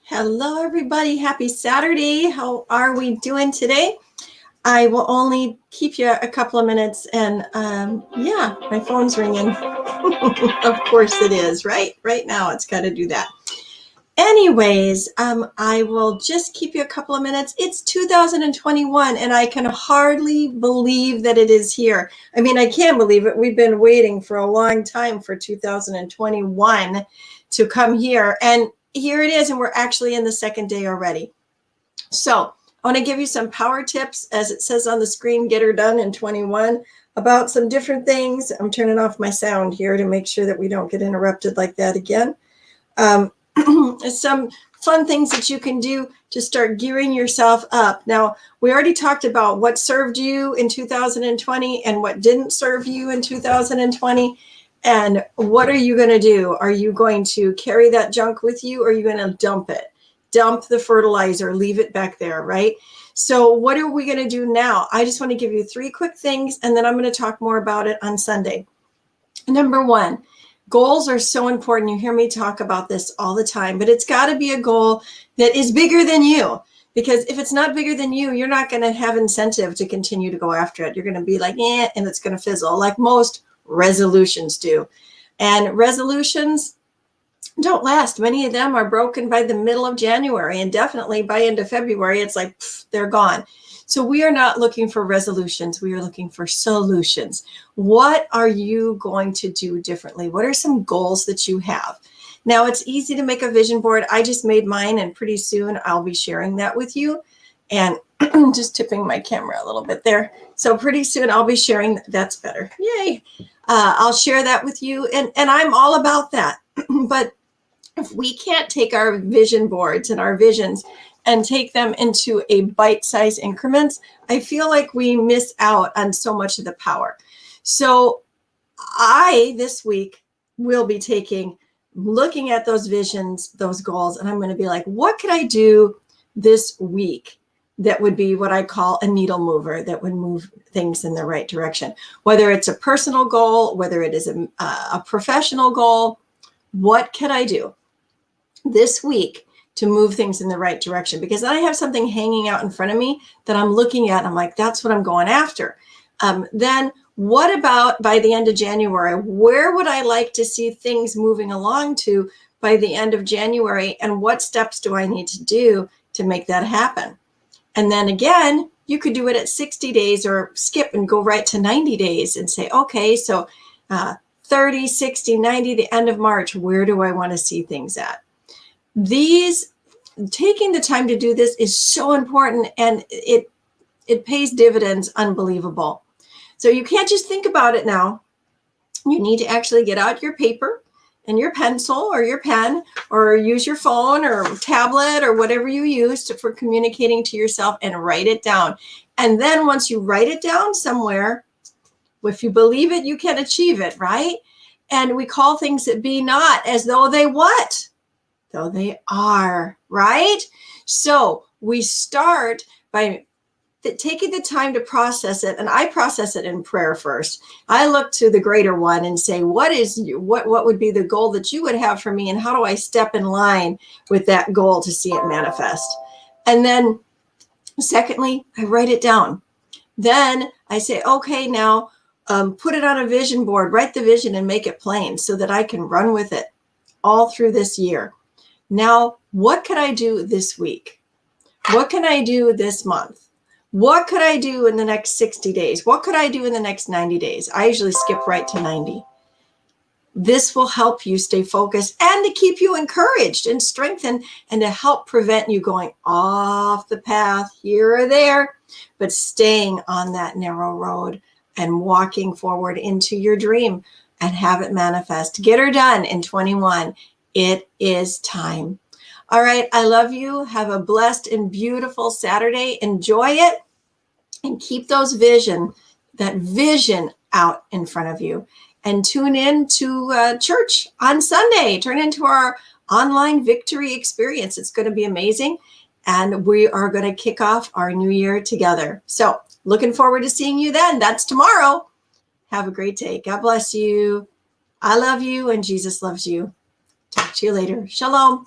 Hello, everybody. Happy Saturday. How are we doing today? I will only keep you a couple of minutes. And yeah, my phone's ringing. Of course it is, right? Right now, it's got to do that. Anyways, I will just keep you a couple of minutes. It's 2021, and I can hardly believe that it is here. I mean, I can't believe it. We've been waiting for a long time for 2021 to come here. And here it is, and we're actually in the second day already. So I want to give you some power tips, as it says on the screen, get her done in 21, about some different things. I'm turning off my sound here to make sure that we don't get interrupted like that again. Some fun things that you can do to start gearing yourself up. Now, we already talked about what served you in 2020 and what didn't serve you in 2020. And what are you going to do? Are you going to carry that junk with you, or are you going to dump it? Dump the fertilizer, leave it back there, right? So what are we going to do now? I just want to give you 3 quick things, and then I'm going to talk more about it on Sunday. Number 1, goals are so important. You hear me talk about this all the time, but it's got to be a goal that is bigger than you. Because if it's not bigger than you, you're not going to have incentive to continue to go after it. You're going to be like, and it's going to fizzle, like most resolutions do. And resolutions don't last. Many of them are broken by the middle of January, and definitely by end of February, it's like, they're gone. So we are not looking for resolutions. We are looking for solutions. What are you going to do differently? What are some goals that you have? Now, it's easy to make a vision board. I just made mine, and pretty soon I'll be sharing that with you. And just tipping my camera a little bit there. So pretty soon I'll be sharing. That's better. Yay. I'll share that with you. And I'm all about that. But if we can't take our vision boards and our visions and take them into a bite-sized increments, I feel like we miss out on so much of the power. So I, this week, will be looking at those visions, those goals, and I'm going to be like, what can I do this week that would be what I call a needle mover, that would move things in the right direction? Whether it's a personal goal, whether it is a professional goal, what can I do this week to move things in the right direction? Because I have something hanging out in front of me that I'm looking at. And I'm like, that's what I'm going after. Then what about by the end of January? Where would I like to see things moving along to by the end of January? And what steps do I need to do to make that happen? And then again, you could do it at 60 days or skip and go right to 90 days and say, okay, so 30, 60, 90, the end of March, where do I want to see things at? Taking the time to do this is so important, and it pays dividends unbelievable. So you can't just think about it now. You need to actually get out your paper and your pencil or your pen, or use your phone or tablet or whatever you use for communicating to yourself, and write it down. And then once you write it down somewhere, if you believe it, you can achieve it, right? And we call things that be not as though they what? Though they are, right? So we start by taking the time to process it. And I process it in prayer first. I look to the greater one and say, what would be the goal that you would have for me? And how do I step in line with that goal to see it manifest? And then secondly, I write it down. Then I say, okay, now put it on a vision board, write the vision and make it plain so that I can run with it all through this year. Now, what could I do this week? What can I do this month? What could I do in the next 60 days? What could I do in the next 90 days? I usually skip right to 90. This will help you stay focused and to keep you encouraged and strengthened, and to help prevent you going off the path here or there, but staying on that narrow road and walking forward into your dream and have it manifest. Get her done in 21. It is time. All right. I love you. Have a blessed and beautiful Saturday. Enjoy it, and keep that vision out in front of you, and tune in to church on Sunday. Turn into our online victory experience. It's going to be amazing. And we are going to kick off our new year together. So looking forward to seeing you then. That's tomorrow. Have a great day. God bless you. I love you, and Jesus loves you. Talk to you later. Shalom.